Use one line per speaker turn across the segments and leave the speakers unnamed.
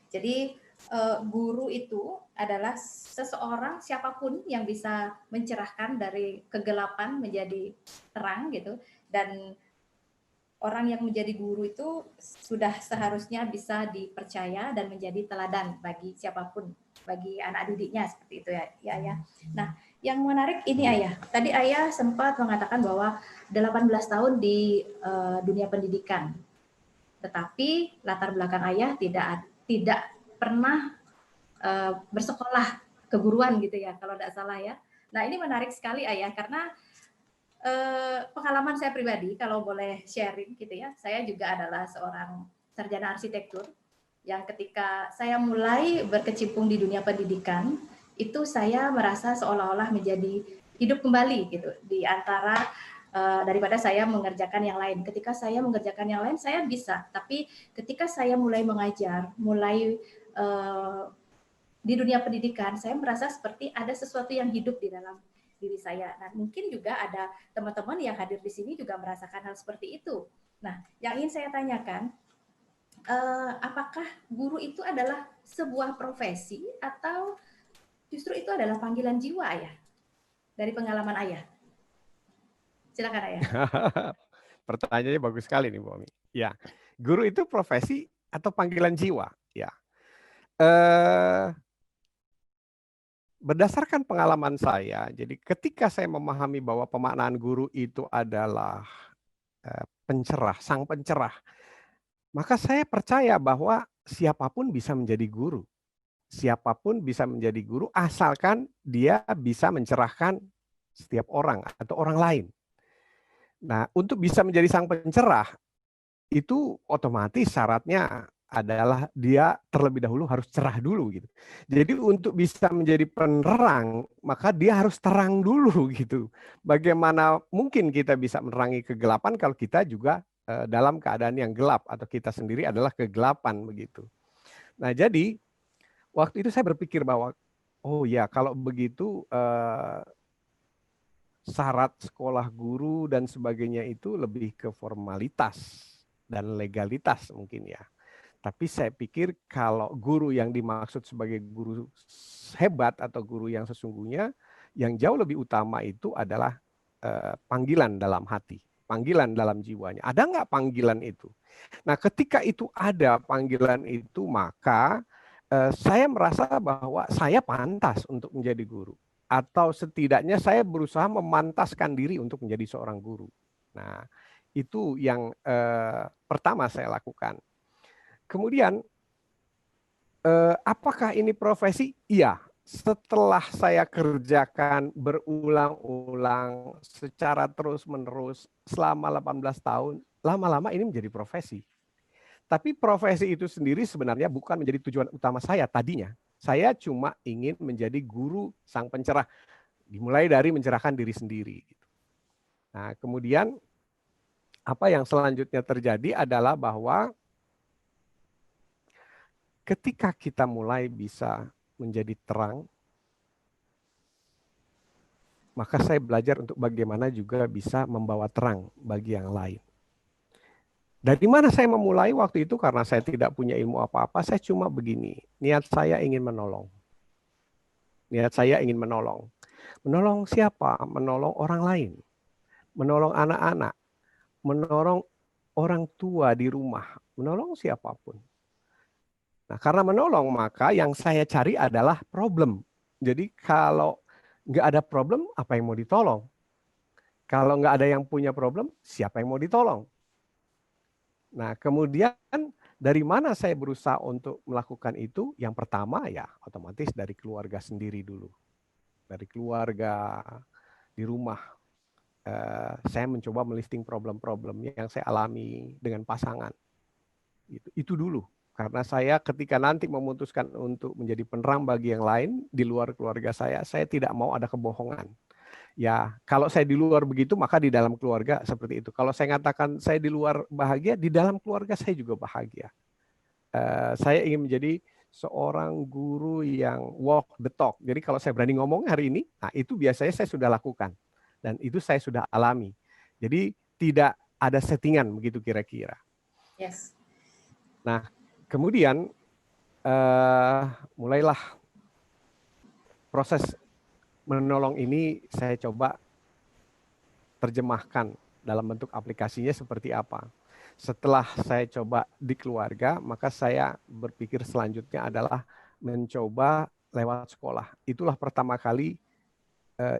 Jadi guru itu adalah seseorang siapapun yang bisa mencerahkan dari kegelapan menjadi terang gitu, dan orang yang menjadi guru itu sudah seharusnya bisa dipercaya dan menjadi teladan bagi siapapun, bagi anak didiknya seperti itu ya, ya Ayah. Nah, yang menarik ini Ayah, tadi Ayah sempat mengatakan bahwa 18 tahun di dunia pendidikan, tetapi latar belakang Ayah tidak pernah bersekolah keguruan gitu ya, kalau tidak salah ya. Nah, ini menarik sekali Ayah, karena pengalaman saya pribadi, kalau boleh sharing gitu ya, saya juga adalah seorang sarjana arsitektur yang ketika saya mulai berkecimpung di dunia pendidikan, itu saya merasa seolah-olah menjadi hidup kembali gitu di antara daripada saya mengerjakan yang lain. Ketika saya mengerjakan yang lain saya bisa, tapi ketika saya mulai mengajar, mulai di dunia pendidikan, saya merasa seperti ada sesuatu yang hidup di dalam diri saya. Nah, mungkin juga ada teman-teman yang hadir di sini juga merasakan hal seperti itu. Nah, yang ingin saya tanyakan, apakah guru itu adalah sebuah profesi atau justru itu adalah panggilan jiwa Ayah? Dari pengalaman Ayah. Silakan Ayah.
Pertanyaannya bagus sekali nih, Bu Omi. Ya, guru itu profesi atau panggilan jiwa? Ya, berdasarkan pengalaman saya, jadi ketika saya memahami bahwa pemaknaan guru itu adalah pencerah, sang pencerah, maka saya percaya bahwa siapapun bisa menjadi guru. Siapapun bisa menjadi guru asalkan dia bisa mencerahkan setiap orang atau orang lain. Nah, untuk bisa menjadi sang pencerah, itu otomatis syaratnya adalah dia terlebih dahulu harus cerah dulu gitu. Jadi untuk bisa menjadi penerang, maka dia harus terang dulu gitu. Bagaimana mungkin kita bisa menerangi kegelapan kalau kita juga dalam keadaan yang gelap atau kita sendiri adalah kegelapan begitu. Nah, jadi waktu itu saya berpikir bahwa oh ya kalau begitu syarat sekolah guru dan sebagainya itu lebih ke formalitas dan legalitas mungkin ya. Tapi saya pikir kalau guru yang dimaksud sebagai guru hebat atau guru yang sesungguhnya, yang jauh lebih utama itu adalah panggilan dalam hati, panggilan dalam jiwanya. Ada nggak panggilan itu? Nah, ketika itu ada panggilan itu, maka saya merasa bahwa saya pantas untuk menjadi guru. Atau setidaknya saya berusaha memantaskan diri untuk menjadi seorang guru. Nah, itu yang pertama saya lakukan. Kemudian, apakah ini profesi? Iya. Setelah saya kerjakan berulang-ulang secara terus-menerus selama 18 tahun, lama-lama ini menjadi profesi. Tapi profesi itu sendiri sebenarnya bukan menjadi tujuan utama saya tadinya. Saya cuma ingin menjadi guru sang pencerah, dimulai dari mencerahkan diri sendiri. Nah, kemudian apa yang selanjutnya terjadi adalah bahwa ketika kita mulai bisa menjadi terang, maka saya belajar untuk bagaimana juga bisa membawa terang bagi yang lain. Dari mana saya memulai waktu itu karena saya tidak punya ilmu apa-apa, saya cuma begini, niat saya ingin menolong. Niat saya ingin menolong. Menolong siapa? Menolong orang lain. Menolong anak-anak. Menolong orang tua di rumah. Menolong siapapun. Nah, karena menolong, maka yang saya cari adalah problem. Jadi kalau nggak ada problem, apa yang mau ditolong? Kalau nggak ada yang punya problem, siapa yang mau ditolong? Nah, kemudian dari mana saya berusaha untuk melakukan itu? Yang pertama ya otomatis dari keluarga sendiri dulu. Dari keluarga, di rumah. Saya mencoba melisting problem-problem yang saya alami dengan pasangan. Itu dulu. Karena saya ketika nanti memutuskan untuk menjadi penerang bagi yang lain di luar keluarga saya tidak mau ada kebohongan. Ya, kalau saya di luar begitu, maka di dalam keluarga seperti itu. Kalau saya katakan saya di luar bahagia, di dalam keluarga saya juga bahagia. Saya ingin menjadi seorang guru yang walk the talk. Jadi kalau saya berani ngomong hari ini, nah itu biasanya saya sudah lakukan. Dan itu saya sudah alami. Jadi tidak ada settingan begitu kira-kira.
Yes.
Nah, kemudian mulailah proses menolong ini saya coba terjemahkan dalam bentuk aplikasinya seperti apa. Setelah saya coba di keluarga, maka saya berpikir selanjutnya adalah mencoba lewat sekolah. Itulah pertama kali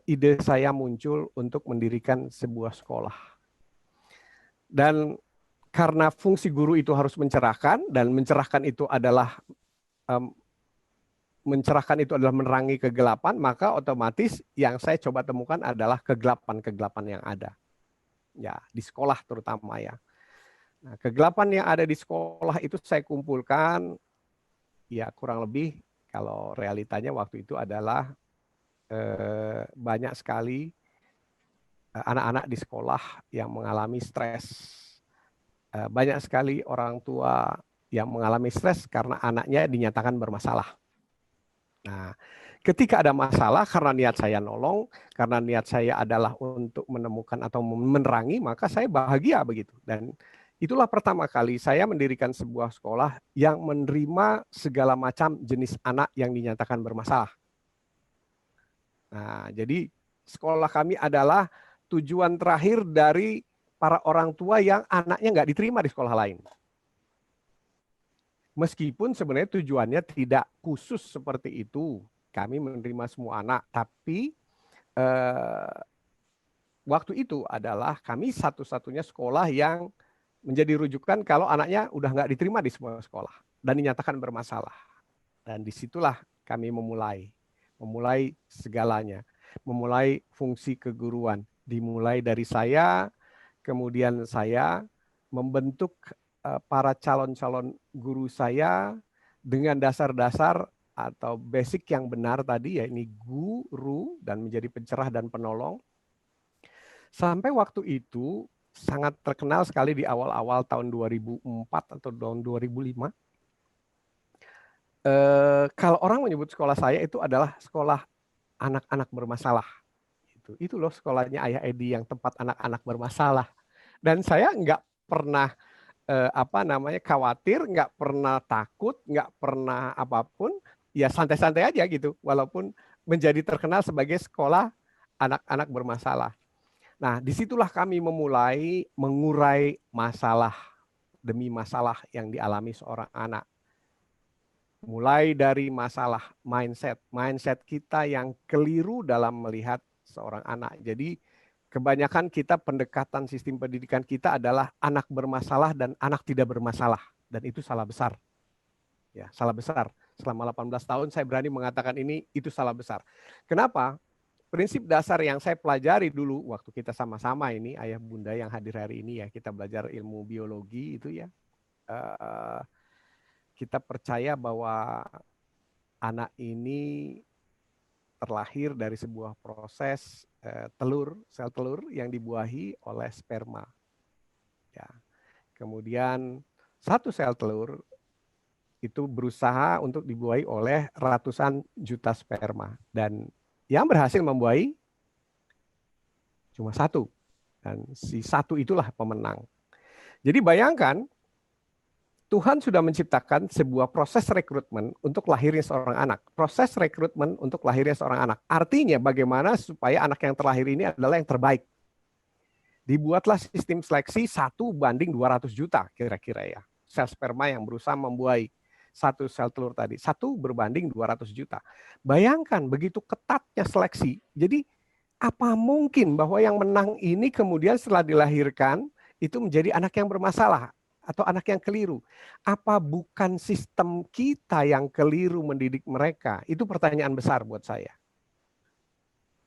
ide saya muncul untuk mendirikan sebuah sekolah. Dan karena fungsi guru itu harus mencerahkan, dan mencerahkan itu adalah menerangi kegelapan, maka otomatis yang saya coba temukan adalah kegelapan-kegelapan yang ada. Ya, di sekolah terutama ya. Nah, kegelapan yang ada di sekolah itu saya kumpulkan, ya kurang lebih kalau realitanya waktu itu adalah banyak sekali anak-anak di sekolah yang mengalami stres. Banyak sekali orang tua yang mengalami stres karena anaknya dinyatakan bermasalah. Nah, ketika ada masalah karena niat saya nolong, karena niat saya adalah untuk menemukan atau menerangi, maka saya bahagia begitu. Dan itulah pertama kali saya mendirikan sebuah sekolah yang menerima segala macam jenis anak yang dinyatakan bermasalah. Nah, jadi sekolah kami adalah tujuan terakhir dari para orang tua yang anaknya nggak diterima di sekolah lain. Meskipun sebenarnya tujuannya tidak khusus seperti itu, kami menerima semua anak, tapi waktu itu adalah kami satu-satunya sekolah yang menjadi rujukan kalau anaknya udah nggak diterima di semua sekolah dan dinyatakan bermasalah. Dan disitulah kami memulai segalanya, memulai fungsi keguruan, dimulai dari saya, kemudian saya membentuk para calon-calon guru saya dengan dasar-dasar atau basic yang benar tadi, ya ini guru dan menjadi pencerah dan penolong. Sampai waktu itu sangat terkenal sekali di awal-awal tahun 2004 atau tahun 2005. Kalau orang menyebut sekolah saya itu adalah sekolah anak-anak bermasalah. Itu loh sekolahnya Ayah Edi yang tempat anak-anak bermasalah. Dan saya nggak pernah khawatir, nggak pernah takut, nggak pernah apapun, ya santai-santai aja gitu, walaupun menjadi terkenal sebagai sekolah anak-anak bermasalah. Nah, disitulah kami memulai mengurai masalah demi masalah yang dialami seorang anak. Mulai dari masalah mindset kita yang keliru dalam melihat seorang anak. Jadi kebanyakan kita pendekatan sistem pendidikan kita adalah anak bermasalah dan anak tidak bermasalah. Dan itu salah besar. Ya, salah besar. Selama 18 tahun saya berani mengatakan ini, itu salah besar. Kenapa? Prinsip dasar yang saya pelajari dulu waktu kita sama-sama ini, ayah bunda yang hadir hari ini ya, kita belajar ilmu biologi itu ya. Kita percaya bahwa anak ini terlahir dari sebuah proses sel telur yang dibuahi oleh sperma. Ya. Kemudian satu sel telur itu berusaha untuk dibuahi oleh ratusan juta sperma. Dan yang berhasil membuahi cuma satu. Dan si satu itulah pemenang. Jadi bayangkan, Tuhan sudah menciptakan sebuah proses rekrutmen untuk lahirnya seorang anak. Proses rekrutmen untuk lahirnya seorang anak. Artinya bagaimana supaya anak yang terlahir ini adalah yang terbaik. Dibuatlah sistem seleksi 1:200 juta kira-kira ya. Sel sperma yang berusaha membuahi satu sel telur tadi. 1:200 juta. Bayangkan begitu ketatnya seleksi. Jadi apa mungkin bahwa yang menang ini kemudian setelah dilahirkan itu menjadi anak yang bermasalah? Atau anak yang keliru. Apa bukan sistem kita yang keliru mendidik mereka? Itu pertanyaan besar buat saya.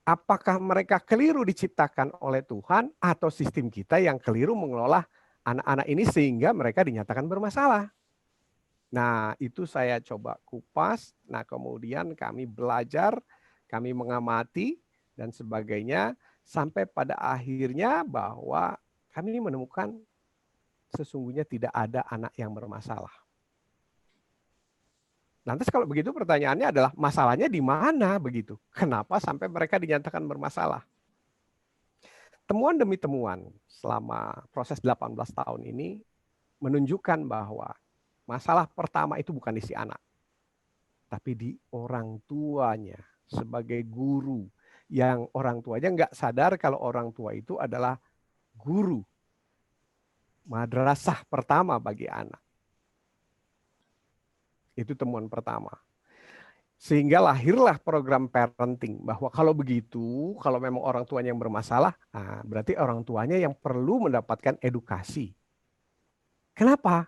Apakah mereka keliru diciptakan oleh Tuhan atau sistem kita yang keliru mengelola anak-anak ini sehingga mereka dinyatakan bermasalah? Nah, itu saya coba kupas. Nah, kemudian kami belajar, kami mengamati dan sebagainya sampai pada akhirnya bahwa kami menemukan sesungguhnya tidak ada anak yang bermasalah. Lantas kalau begitu pertanyaannya adalah masalahnya di mana begitu? Kenapa sampai mereka dinyatakan bermasalah? Temuan demi temuan selama proses 18 tahun ini menunjukkan bahwa masalah pertama itu bukan di si anak. tapi di orang tuanya sebagai guru, yang orang tuanya nggak sadar kalau orang tua itu adalah guru madrasah pertama bagi anak. Itu temuan pertama. Sehingga lahirlah program parenting, bahwa kalau begitu, kalau memang orang tuanya yang bermasalah, nah berarti orang tuanya yang perlu mendapatkan edukasi. Kenapa?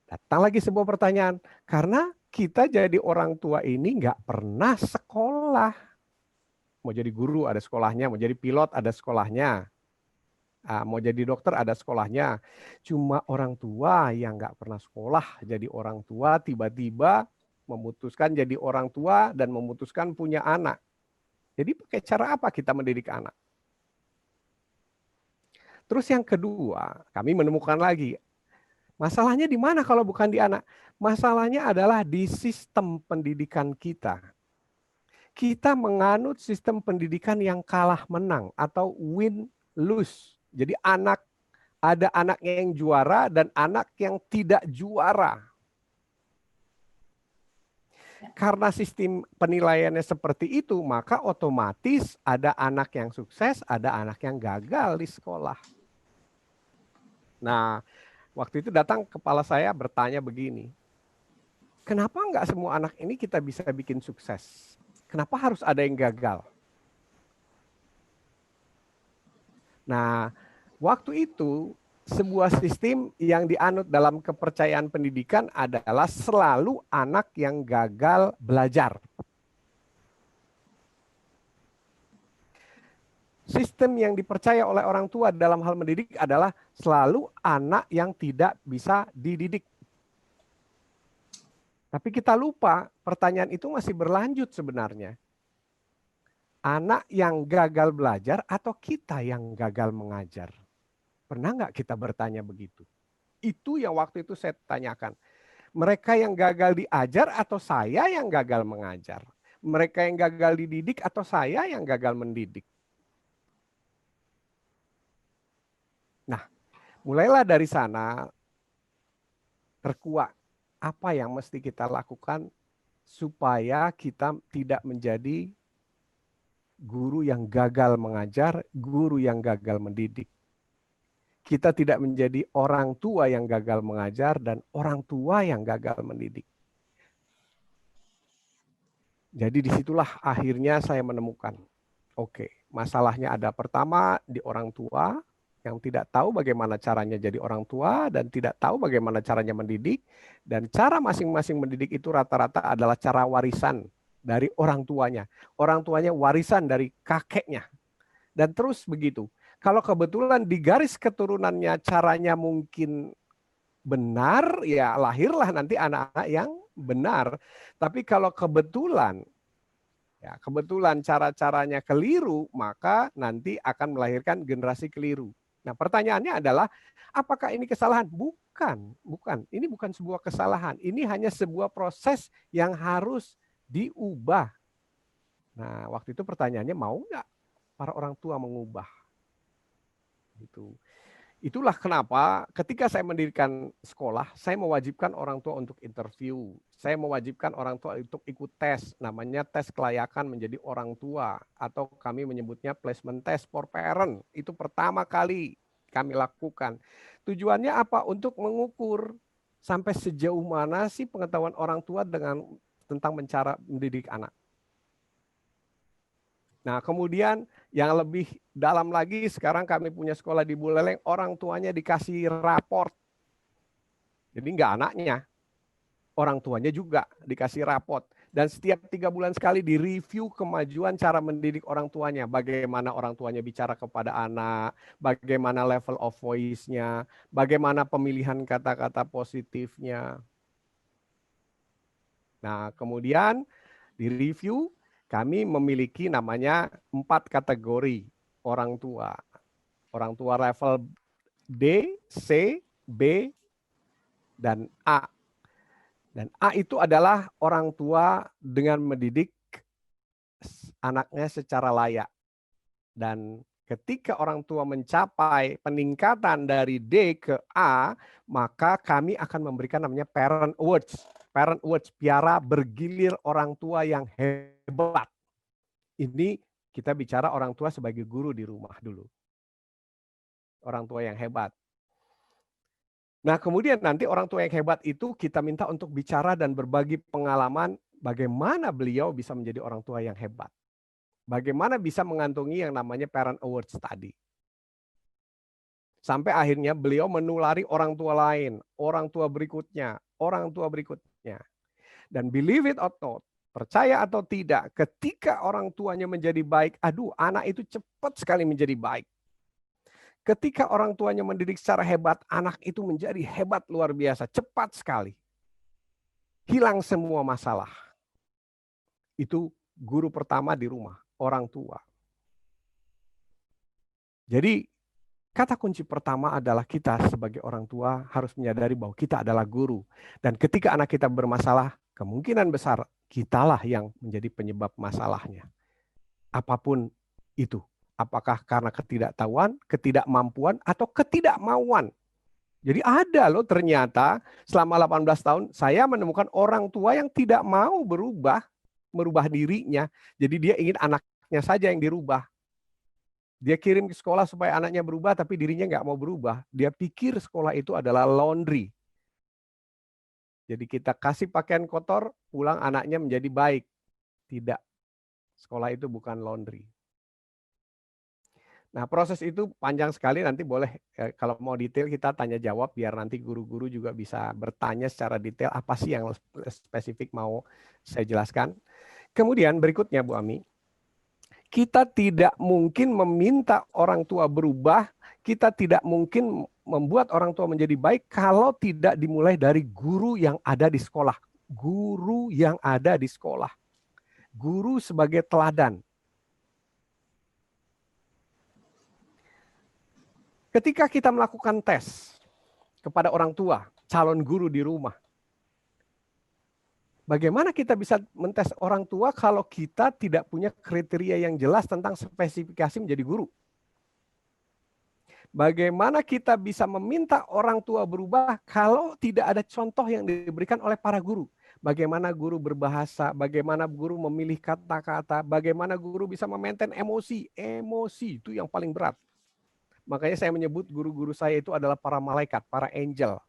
Datang lagi sebuah pertanyaan, karena kita jadi orang tua ini nggak pernah sekolah. Mau jadi guru ada sekolahnya, mau jadi pilot ada sekolahnya, mau jadi dokter ada sekolahnya. Cuma orang tua yang nggak pernah sekolah jadi orang tua tiba-tiba memutuskan jadi orang tua dan memutuskan punya anak. Jadi pakai cara apa kita mendidik anak? Terus yang kedua, kami menemukan lagi, masalahnya di mana kalau bukan di anak? Masalahnya adalah di sistem pendidikan kita. Kita menganut sistem pendidikan yang kalah menang atau win-lose. Jadi ada anaknya yang juara dan anak yang tidak juara. Karena sistem penilaiannya seperti itu, maka otomatis ada anak yang sukses, ada anak yang gagal di sekolah. Nah, waktu itu datang kepala saya bertanya begini, kenapa enggak semua anak ini kita bisa bikin sukses? Kenapa harus ada yang gagal? Nah, waktu itu sebuah sistem yang dianut dalam kepercayaan pendidikan adalah selalu anak yang gagal belajar. Sistem yang dipercaya oleh orang tua dalam hal mendidik adalah selalu anak yang tidak bisa dididik. Tapi kita lupa, pertanyaan itu masih berlanjut sebenarnya. Anak yang gagal belajar atau kita yang gagal mengajar? Pernah nggak kita bertanya begitu? Itu yang waktu itu saya tanyakan. Mereka yang gagal diajar atau saya yang gagal mengajar? Mereka yang gagal dididik atau saya yang gagal mendidik? Nah, mulailah dari sana terkuak apa yang mesti kita lakukan supaya kita tidak menjadi guru yang gagal mengajar, guru yang gagal mendidik. Kita tidak menjadi orang tua yang gagal mengajar dan orang tua yang gagal mendidik. Jadi disitulah akhirnya saya menemukan, oke, masalahnya ada pertama di orang tua yang tidak tahu bagaimana caranya jadi orang tua dan tidak tahu bagaimana caranya mendidik. Dan cara masing-masing mendidik itu rata-rata adalah cara warisan dari orang tuanya. Orang tuanya warisan dari kakeknya. Dan terus begitu. Kalau kebetulan di garis keturunannya caranya mungkin benar, ya lahirlah nanti anak-anak yang benar. Tapi kalau kebetulan cara-caranya keliru, maka nanti akan melahirkan generasi keliru. Nah, pertanyaannya adalah, apakah ini kesalahan? Bukan. Ini bukan sebuah kesalahan. Ini hanya sebuah proses yang harus diubah. Nah, waktu itu pertanyaannya, mau nggak para orang tua mengubah? Gitu. Itulah kenapa ketika saya mendirikan sekolah, saya mewajibkan orang tua untuk interview. Saya mewajibkan orang tua untuk ikut tes, namanya tes kelayakan menjadi orang tua. Atau kami menyebutnya placement test for parent. Itu pertama kali kami lakukan. Tujuannya apa? Untuk mengukur sampai sejauh mana sih pengetahuan orang tua tentang cara mendidik anak. Nah, kemudian yang lebih dalam lagi, sekarang kami punya sekolah di Buleleng, orang tuanya dikasih raport. Jadi nggak anaknya, orang tuanya juga dikasih raport. Dan setiap 3 bulan sekali direview kemajuan cara mendidik orang tuanya. Bagaimana orang tuanya bicara kepada anak, bagaimana level of voice-nya, bagaimana pemilihan kata-kata positifnya. Nah, kemudian direview, kami memiliki namanya 4 kategori orang tua. Orang tua level D, C, B, dan A. Dan A itu adalah orang tua dengan mendidik anaknya secara layak. Dan ketika orang tua mencapai peningkatan dari D ke A, maka kami akan memberikan namanya Parent Awards. Parent Awards, piara bergilir orang tua yang hebat. Ini kita bicara orang tua sebagai guru di rumah dulu. Orang tua yang hebat. Nah, kemudian nanti orang tua yang hebat itu kita minta untuk bicara dan berbagi pengalaman bagaimana beliau bisa menjadi orang tua yang hebat. Bagaimana bisa mengantongi yang namanya Parent Awards tadi. Sampai akhirnya beliau menulari orang tua lain, orang tua berikutnya, orang tua berikutnya. Dan believe it or not, percaya atau tidak, ketika orang tuanya menjadi baik, aduh anak itu cepat sekali menjadi baik. Ketika orang tuanya mendidik secara hebat, anak itu menjadi hebat luar biasa, cepat sekali. Hilang semua masalah. Itu guru pertama di rumah, orang tua. Jadi kata kunci pertama adalah kita sebagai orang tua harus menyadari bahwa kita adalah guru. Dan ketika anak kita bermasalah, kemungkinan besar kitalah yang menjadi penyebab masalahnya. Apapun itu. Apakah karena ketidaktahuan, ketidakmampuan, atau ketidakmauan. Jadi ada loh ternyata selama 18 tahun saya menemukan orang tua yang tidak mau merubah dirinya. Jadi dia ingin anaknya saja yang dirubah. Dia kirim ke sekolah supaya anaknya berubah, tapi dirinya nggak mau berubah. Dia pikir sekolah itu adalah laundry. Jadi kita kasih pakaian kotor, pulang anaknya menjadi baik. Tidak. Sekolah itu bukan laundry. Nah, proses itu panjang sekali, nanti boleh kalau mau detail kita tanya jawab, biar nanti guru-guru juga bisa bertanya secara detail apa sih yang spesifik mau saya jelaskan. Kemudian berikutnya Bu Ami, kita tidak mungkin meminta orang tua berubah, kita tidak mungkin membuat orang tua menjadi baik kalau tidak dimulai dari guru yang ada di sekolah. Guru yang ada di sekolah. Guru sebagai teladan. Ketika kita melakukan tes kepada orang tua, calon guru di rumah, bagaimana kita bisa mentes orang tua kalau kita tidak punya kriteria yang jelas tentang spesifikasi menjadi guru? Bagaimana kita bisa meminta orang tua berubah kalau tidak ada contoh yang diberikan oleh para guru? Bagaimana guru berbahasa, bagaimana guru memilih kata-kata, bagaimana guru bisa memaintain emosi. Emosi itu yang paling berat. Makanya saya menyebut guru-guru saya itu adalah para malaikat, para angel.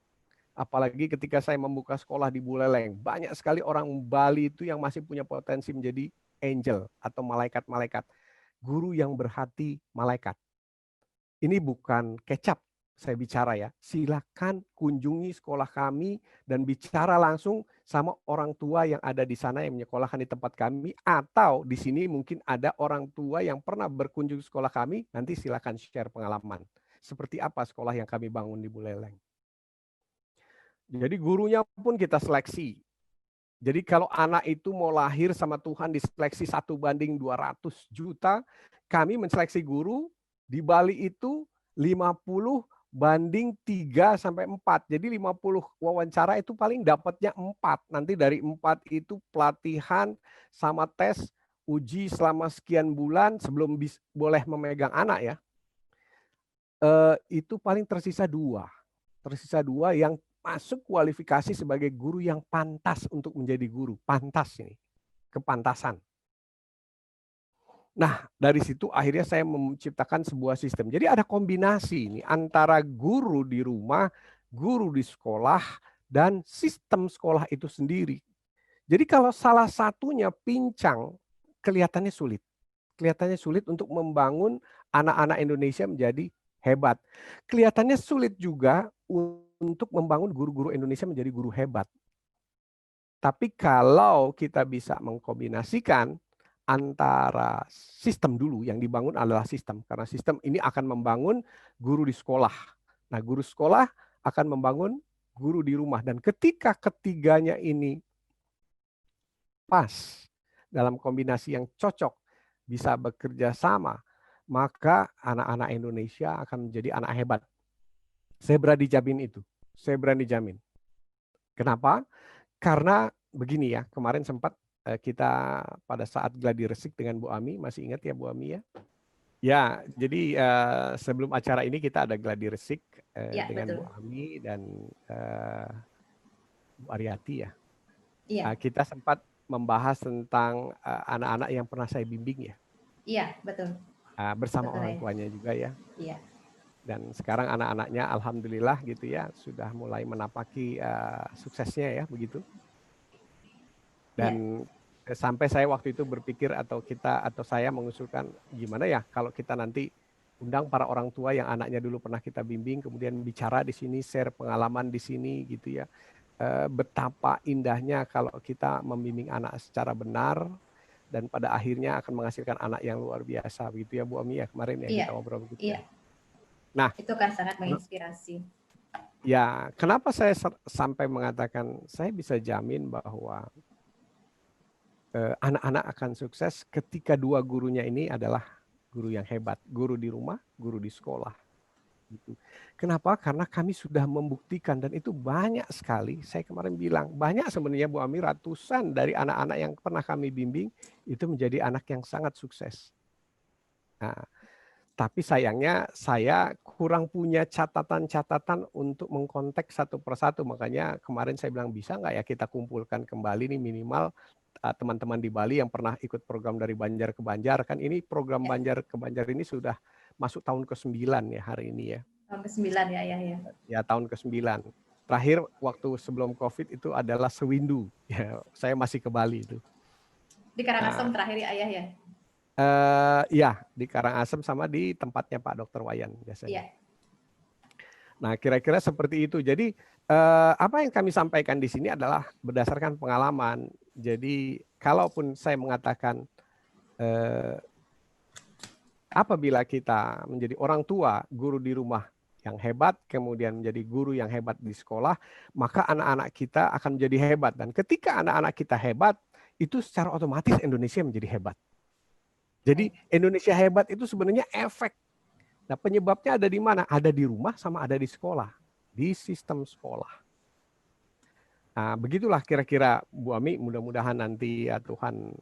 Apalagi ketika saya membuka sekolah di Buleleng, banyak sekali orang Bali itu yang masih punya potensi menjadi angel atau malaikat-malaikat. Guru yang berhati malaikat. Ini bukan kecap saya bicara ya. Silakan kunjungi sekolah kami dan bicara langsung sama orang tua yang ada di sana yang menyekolahkan di tempat kami. Atau di sini mungkin ada orang tua yang pernah berkunjung ke sekolah kami. Nanti silakan share pengalaman. Seperti apa sekolah yang kami bangun di Buleleng. Jadi gurunya pun kita seleksi. Jadi kalau anak itu mau lahir sama Tuhan diseleksi 1:200 juta, kami menseleksi guru di Bali itu 50:3-4. Jadi 50 wawancara itu paling dapatnya 4. Nanti dari 4 itu pelatihan sama tes uji selama sekian bulan sebelum boleh memegang anak ya. Itu paling tersisa 2. Tersisa 2 yang masuk kualifikasi sebagai guru yang pantas untuk menjadi guru. Pantas ini, kepantasan. Nah, dari situ akhirnya saya menciptakan sebuah sistem. Jadi ada kombinasi ini antara guru di rumah, guru di sekolah, dan sistem sekolah itu sendiri. Jadi kalau salah satunya pincang, kelihatannya sulit. Kelihatannya sulit untuk membangun anak-anak Indonesia menjadi hebat. Kelihatannya sulit juga untuk membangun guru-guru Indonesia menjadi guru hebat. Tapi kalau kita bisa mengkombinasikan antara sistem dulu, yang dibangun adalah sistem. Karena sistem ini akan membangun guru di sekolah. Nah, guru sekolah akan membangun guru di rumah. Dan ketika ketiganya ini pas dalam kombinasi yang cocok, bisa bekerja sama, maka anak-anak Indonesia akan menjadi anak hebat. Saya berani jamin itu. Saya berani jamin. Kenapa? Karena begini ya, kemarin sempat kita pada saat gladi resik dengan Bu Ami, masih ingat ya Bu Ami ya? Ya, jadi sebelum acara ini kita ada gladi resik
Ya,
dengan
betul.
Bu Ami dan Bu Ariati ya.
Iya,
Kita sempat membahas tentang anak-anak yang pernah saya bimbing ya,
iya, betul,
bersama
betul
orang
ya.
tuanya juga ya.
Iya,
Dan sekarang anak-anaknya alhamdulillah gitu ya sudah mulai menapaki suksesnya ya begitu.
iya,
Dan sampai saya waktu itu berpikir atau saya mengusulkan gimana ya kalau kita nanti undang para orang tua yang anaknya dulu pernah kita bimbing, kemudian bicara di sini, share pengalaman di sini gitu ya. Betapa indahnya kalau kita membimbing anak secara benar dan pada akhirnya akan menghasilkan anak yang luar biasa begitu ya Bu Ami ya, kemarin ya
iya,
kita ngobrol begitu
iya.
ya. Nah,
Itu kan sangat menginspirasi.
ya kenapa saya sampai mengatakan saya bisa jamin bahwa anak-anak akan sukses ketika dua gurunya ini adalah guru yang hebat, guru di rumah, guru di sekolah. Gitu. Kenapa? Karena kami sudah membuktikan dan itu banyak sekali. Saya kemarin bilang banyak sebenarnya Bu Ami, ratusan dari anak-anak yang pernah kami bimbing itu menjadi anak yang sangat sukses. Nah, tapi sayangnya saya kurang punya catatan-catatan untuk mengkontak satu persatu. Makanya kemarin saya bilang bisa nggak ya kita kumpulkan kembali nih minimal teman-teman di Bali yang pernah ikut program dari Banjar ke Banjar. Kan ini program
Ya,
Banjar ke Banjar ini sudah masuk tahun ke-9 ya hari ini ya.
tahun ke-9 ya, ya, ya.
Ya tahun ke-9. Terakhir waktu sebelum COVID itu adalah Sewindu. Ya, saya masih ke Bali itu.
Di Karangasem
Nah,
terakhir ya, Ayah ya.
ya di Karangasem sama di tempatnya Pak Dr. Wayan biasanya.
Iya,
Nah, kira-kira seperti itu. Jadi apa yang kami sampaikan di sini adalah berdasarkan pengalaman. Jadi kalaupun saya mengatakan apabila kita menjadi orang tua, guru di rumah yang hebat, kemudian menjadi guru yang hebat di sekolah, maka anak-anak kita akan menjadi hebat. Dan ketika anak-anak kita hebat, itu secara otomatis Indonesia menjadi hebat. Jadi
baik.
Indonesia hebat itu sebenarnya efek. Nah, penyebabnya ada di mana? Ada di rumah sama ada di sekolah, di sistem sekolah. Nah, begitulah kira-kira Bu Ami, mudah-mudahan nanti ya Tuhan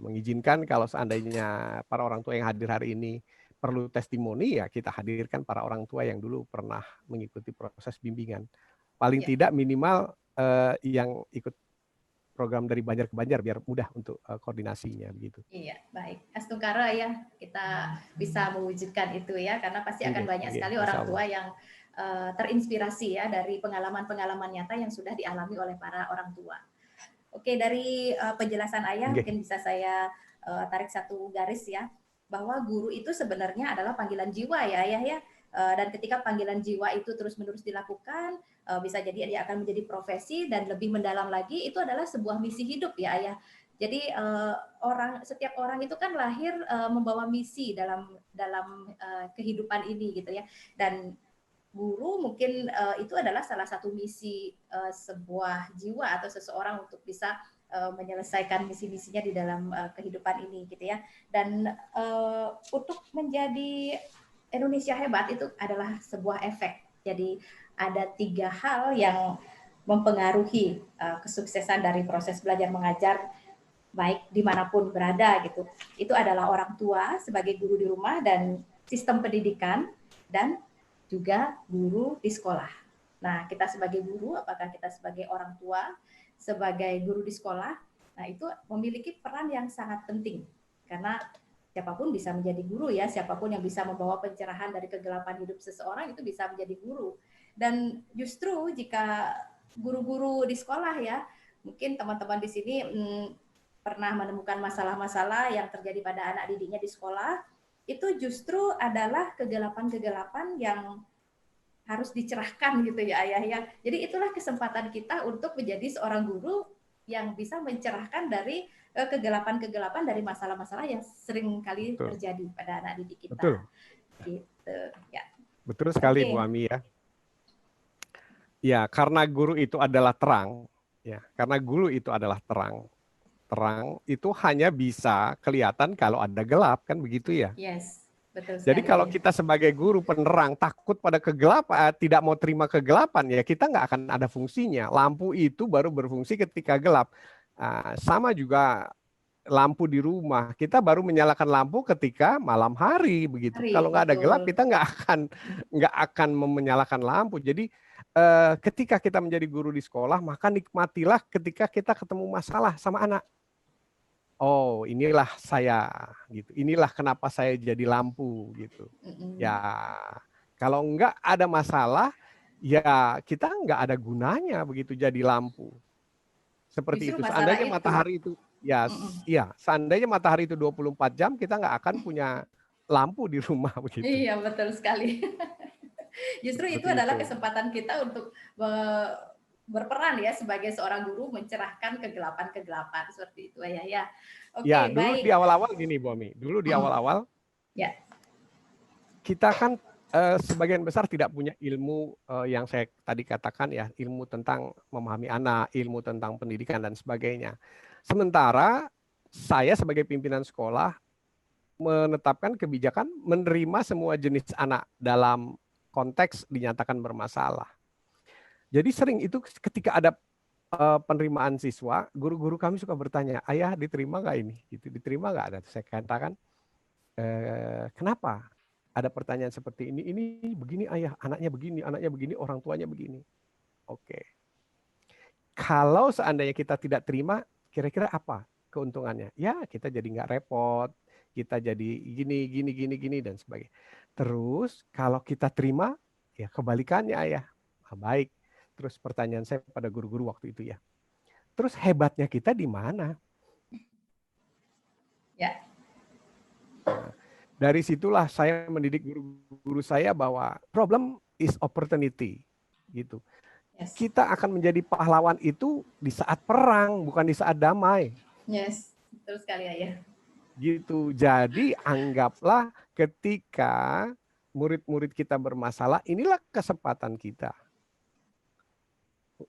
mengizinkan kalau seandainya para orang tua yang hadir hari ini perlu testimoni ya kita hadirkan para orang tua yang dulu pernah mengikuti proses bimbingan. Paling
Iya,
tidak minimal yang ikut program dari Banjar ke Banjar biar mudah untuk koordinasinya begitu.
iya, baik. Astungkara ya, kita bisa mewujudkan itu ya, karena pasti akan
Oke,
banyak
oke,
sekali
Insya
orang
Allah.
tua yang terinspirasi ya dari pengalaman-pengalaman nyata yang sudah dialami oleh para orang tua. Oke, dari penjelasan Ayah
Oke,
mungkin bisa saya tarik satu garis ya, bahwa guru itu sebenarnya adalah panggilan jiwa ya Ayah ya. Dan ketika panggilan jiwa itu terus-menerus dilakukan, bisa jadi dia akan menjadi profesi dan lebih mendalam lagi itu adalah sebuah misi hidup ya Ayah. Jadi setiap orang itu kan lahir membawa misi dalam dalam kehidupan ini gitu ya. Dan guru mungkin itu adalah salah satu misi sebuah jiwa atau seseorang untuk bisa menyelesaikan misi-misinya di dalam kehidupan ini gitu ya. Dan untuk menjadi Indonesia hebat itu adalah sebuah efek. Jadi ada 3 hal yang mempengaruhi kesuksesan dari proses belajar mengajar baik dimanapun berada gitu. Itu adalah orang tua sebagai guru di rumah dan sistem pendidikan dan juga guru di sekolah. Nah, kita sebagai guru, apakah kita sebagai orang tua, sebagai guru di sekolah, nah itu memiliki peran yang sangat penting. Karena siapapun bisa menjadi guru ya, siapapun yang bisa membawa pencerahan dari kegelapan hidup seseorang itu bisa menjadi guru. Dan justru jika guru-guru di sekolah ya, mungkin teman-teman di sini pernah menemukan masalah-masalah yang terjadi pada anak didiknya di sekolah, itu justru adalah kegelapan-kegelapan yang harus dicerahkan gitu ya Ayah ya. Jadi itulah kesempatan kita untuk menjadi seorang guru yang bisa mencerahkan dari kegelapan-kegelapan dari masalah-masalah yang sering kali
betul,
terjadi pada anak didik kita.
betul,
Gitu ya.
betul sekali Bu
Oke.
Ami ya. Ya, karena guru itu adalah terang, ya, karena guru itu adalah terang. Terang itu hanya bisa kelihatan kalau ada gelap, kan begitu ya.
Yes, betul
Jadi
sekali
kalau
Ayah.
kita sebagai guru penerang takut pada kegelapan, tidak mau terima kegelapan, ya kita nggak akan ada fungsinya. Lampu itu baru berfungsi ketika gelap. Sama juga lampu di rumah, kita baru menyalakan lampu ketika malam hari begitu.
Hari,
Kalau nggak ada gelap,
betul.
kita nggak akan menyalakan lampu. Jadi ketika kita menjadi guru di sekolah, maka nikmatilah ketika kita ketemu masalah sama anak. Oh, inilah saya gitu. Inilah kenapa saya jadi lampu gitu. Ya, kalau enggak ada masalah, ya kita enggak ada gunanya begitu jadi lampu. Seperti
Justru
itu.
masalah
Seandainya
itu.
matahari itu ya, seandainya matahari itu 24 jam, kita enggak akan punya lampu di rumah begitu.
Iya, betul sekali. Justru itu
Seperti
adalah
itu.
kesempatan kita untuk berperan ya sebagai seorang guru mencerahkan kegelapan-kegelapan seperti itu ya. Ya.
Ya,
Oke,
dulu
baik.
di awal-awal gini, Bomi. Dulu di awal-awal
Ya.
kita kan sebagian besar tidak punya ilmu yang saya tadi katakan ya, ilmu tentang memahami anak, ilmu tentang pendidikan dan sebagainya. Sementara saya sebagai pimpinan sekolah menetapkan kebijakan menerima semua jenis anak dalam konteks dinyatakan bermasalah. Jadi sering itu ketika ada penerimaan siswa, guru-guru kami suka bertanya, ayah diterima nggak ini? Gitu, diterima nggak? Dan saya katakan, kenapa? Ada pertanyaan seperti ini begini ayah, anaknya begini, orang tuanya begini. Oke. Kalau seandainya kita tidak terima, kira-kira apa keuntungannya? Ya kita jadi nggak repot, kita jadi gini, dan sebagainya. Terus kalau kita terima, ya kebalikannya ayah. Nah, baik. Terus pertanyaan saya pada guru-guru waktu itu ya. Terus hebatnya kita di mana?
Ya.
Nah, dari situlah saya mendidik guru-guru saya bahwa problem is opportunity gitu.
Yes.
Kita akan menjadi pahlawan itu di saat perang, bukan di saat damai.
Yes, betul sekali ayah.
Gitu. Jadi anggaplah ketika murid-murid kita bermasalah, inilah kesempatan kita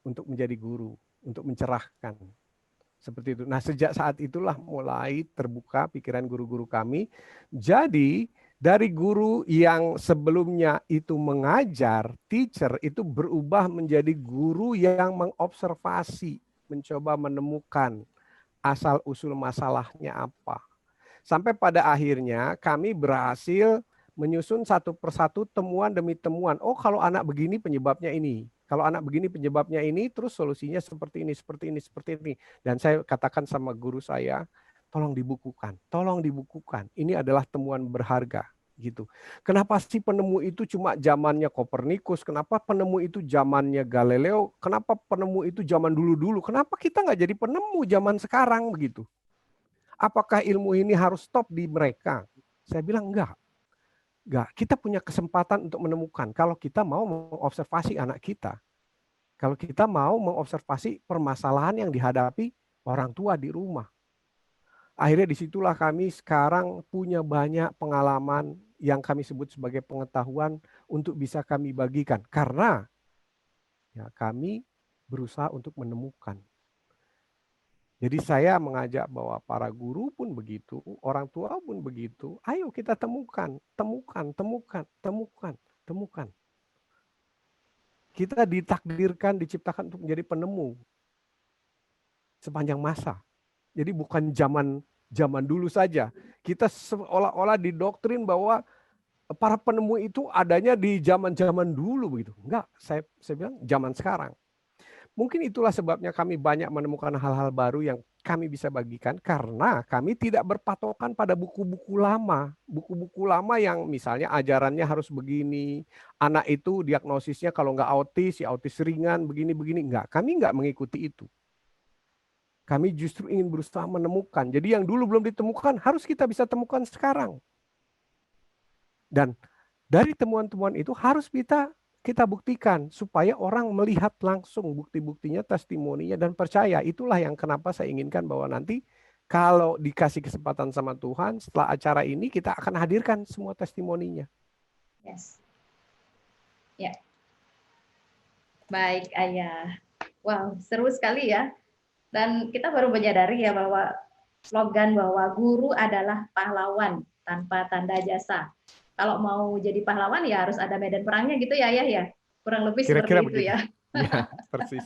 untuk menjadi guru, untuk mencerahkan. Seperti itu. Nah, sejak saat itulah mulai terbuka pikiran guru-guru kami. Jadi, dari guru yang sebelumnya itu mengajar, teacher, itu berubah menjadi guru yang mengobservasi, mencoba menemukan asal-usul masalahnya apa. Sampai pada akhirnya kami berhasil menyusun satu persatu temuan demi temuan. Oh, kalau anak begini penyebabnya ini. Kalau anak begini penyebabnya ini, terus solusinya seperti ini, seperti ini, seperti ini. Dan saya katakan sama guru saya, tolong dibukukan, tolong dibukukan. Ini adalah temuan berharga. Gitu. Kenapa sih penemu itu cuma zamannya Kopernikus? Kenapa penemu itu zamannya Galileo? Kenapa penemu itu zaman dulu-dulu? Kenapa kita nggak jadi penemu zaman sekarang begitu? Apakah ilmu ini harus stop di mereka? Saya bilang enggak. Enggak, kita punya kesempatan untuk menemukan kalau kita mau mengobservasi anak kita. Kalau kita mau mengobservasi permasalahan yang dihadapi orang tua di rumah. Akhirnya disitulah kami sekarang punya banyak pengalaman yang kami sebut sebagai pengetahuan untuk bisa kami bagikan. Karena ya, kami berusaha untuk menemukan. Jadi saya mengajak bahwa para guru pun begitu, orang tua pun begitu. Ayo kita temukan. Kita ditakdirkan, diciptakan untuk menjadi penemu sepanjang masa. Jadi bukan zaman dulu saja. Kita seolah-olah didoktrin bahwa para penemu itu adanya di zaman-zaman dulu begitu. Enggak, saya bilang zaman sekarang. Mungkin itulah sebabnya kami banyak menemukan hal-hal baru yang kami bisa bagikan karena kami tidak berpatokan pada buku-buku lama. Buku-buku lama yang misalnya ajarannya harus begini, anak itu diagnosisnya kalau nggak autis, ya autis ringan, begini-begini. Enggak, kami nggak mengikuti itu. Kami justru ingin berusaha menemukan. Jadi yang dulu belum ditemukan harus kita bisa temukan sekarang. Dan dari temuan-temuan itu harus kita buktikan supaya orang melihat langsung bukti-buktinya, testimoninya, dan percaya. Itulah yang kenapa saya inginkan bahwa nanti kalau dikasih kesempatan sama Tuhan, setelah acara ini kita akan hadirkan semua testimoninya.
Yes. Ya. Baik, ayah. Wow, seru sekali ya. Dan kita baru menyadari ya bahwa slogan bahwa guru adalah pahlawan tanpa tanda jasa. Kalau mau jadi pahlawan ya harus ada medan perangnya gitu ya ayah ya. Kurang lebih
Kira-kira
seperti itu
begitu.
ya.
Ya, persis.